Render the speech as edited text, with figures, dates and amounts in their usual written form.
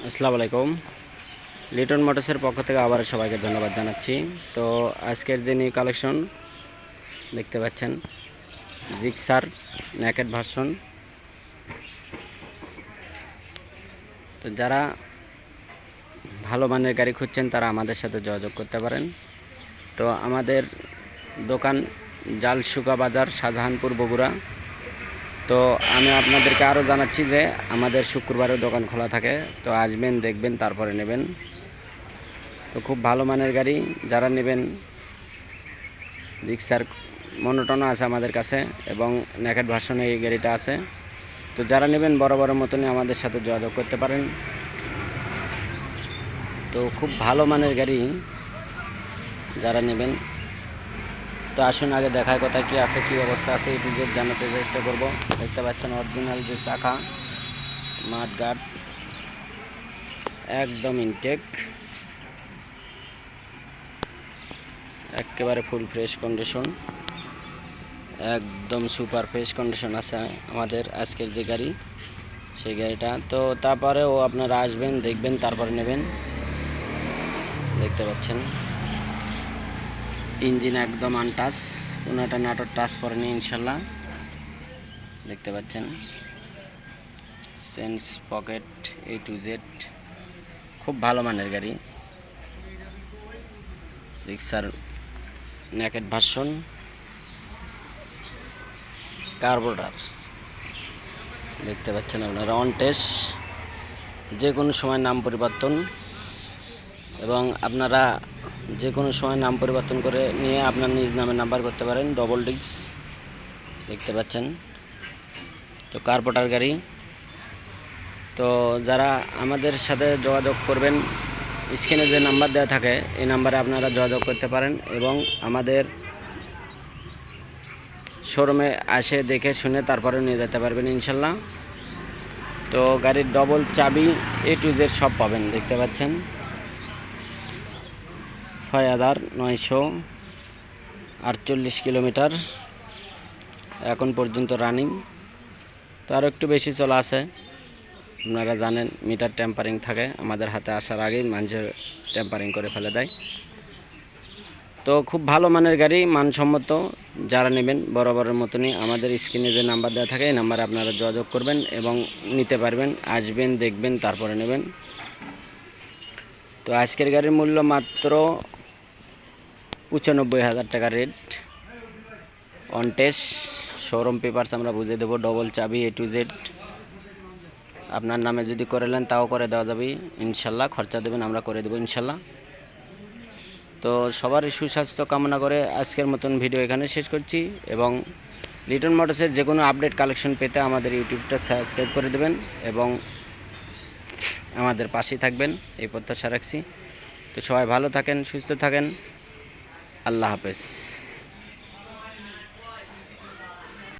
আসসালামু আলাইকুম। লিটন মোটরসের পক্ষ থেকে আবার সবাইকে ধন্যবাদ জানাচ্ছি। তো আজকের যে নিউ কালেকশন দেখতে পাচ্ছেন, জিক্সার নেকেড ভার্সন। তো যারা ভালো মানের গাড়ি খুঁজছেন তারা আমাদের সাথে যোগাযোগ করতে পারেন। তো আমাদের দোকান জালসুকা বাজার, শাহজাহানপুর, বগুড়া। তো আমি আপনাদেরকে আরও জানাচ্ছি যে আমাদের শুক্রবারেও দোকান খোলা থাকে। তো আসবেন, দেখবেন, তারপরে নেবেন। তো খুব ভালো মানের গাড়ি যারা নেবেন, জিক্সার মনোটনও আছে আমাদের কাছে এবং নেকেড ভার্সনে এই গাড়িটা আছে। তো যারা নেবেন বরাবরের মতনই আমাদের সাথে যোগাযোগ করতে পারেন। তো খুব ভালো মানের গাড়ি যারা নেবেন, তো আসুন আগে দেখায় কথা কি আছে, কি অবস্থা আছে, এটু জেড জানাতে চেষ্টা করব। দেখতে পাচ্ছেন অরিজিনাল যে চাকা, মাড গার্ড একদম ইনটেক, একেবারে ফুল ফ্রেশ কন্ডিশন, একদম সুপার ফ্রেশ কন্ডিশন আছে আমাদের আজকের যে গাড়ি, সেই গাড়িটা। তো তারপরেও আপনারা আসবেন, দেখবেন, তারপরে নেবেন। দেখতে পাচ্ছেন ইঞ্জিন একদম আনটাচ, কোনোটা নাটক টাচ করেনি ইনশাল্লাহ। দেখতে পাচ্ছেন sense pocket A to Z, খুব ভালো মানের গাড়ি। জিক্সার নেকেড ভার্সন, কার্বোরেটর দেখতে পাচ্ছেন আপনারা, অন টেস্ট, যে কোনো সময় নাম পরিবর্তন, এবং আপনারা যে কোনো সময় নাম পরিবর্তন করে নিয়ে আপনার নিজ নামে নাম্বার করতে পারেন। ডবল ডিস্ক দেখতে পাচ্ছেন। তো কার্বোরেটর গাড়ি। তো যারা আমাদের সাথে যোগাযোগ করবেন, স্ক্রিনে যে নাম্বার দেওয়া থাকে এই নাম্বারে আপনারা যোগাযোগ করতে পারেন এবং আমাদের শোরুমে আসে দেখে শুনে তারপরে নিয়ে যেতে পারবেন ইনশাল্লাহ। তো গাড়ির ডবল চাবি এ টু জেড সব পাবেন। দেখতে পাচ্ছেন 6,948 কিলোমিটার এখন পর্যন্ত রানিং। তো আরও একটু বেশি চলা আছে। আপনারা জানেন মিটার টেম্পারিং থাকে, আমাদের হাতে আসার আগেই মানুষের টেম্পারিং করে ফেলে দেয়। তো খুব ভালো মানের গাড়ি, মানসম্মত। যারা নেবেন বরাবরের মতনই আমাদের স্ক্রিনে যে নাম্বার দেওয়া থাকে এই নাম্বারে আপনারা যোগাযোগ করবেন এবং নিতে পারবেন। আসবেন, দেখবেন, তারপরে নেবেন। তো আজকের গাড়ির মূল্য মাত্র 95,000 টাকা rate, on test, showroom papers আমরা বুঝিয়ে দেবো, ডবল চাবি এ টু জেড। আপনার নামে যদি করে নেন তাও করে দেওয়া যাবে ইনশাল্লাহ, খরচা দেবেন আমরা করে দেবো ইনশাল্লাহ। তো সবারই সুস্বাস্থ্য কামনা করে আজকের মতন ভিডিও এখানে শেষ করছি, এবং লিটন মোটরসের যে কোনো আপডেট কালেকশন পেতে আমাদের ইউটিউবটা সাবস্ক্রাইব করে দেবেন এবং আমাদের পাশেই থাকবেন, এই প্রত্যাশা রাখছি। তো সবাই ভালো থাকেন, সুস্থ থাকেন, আল্লাহ হাফেজ।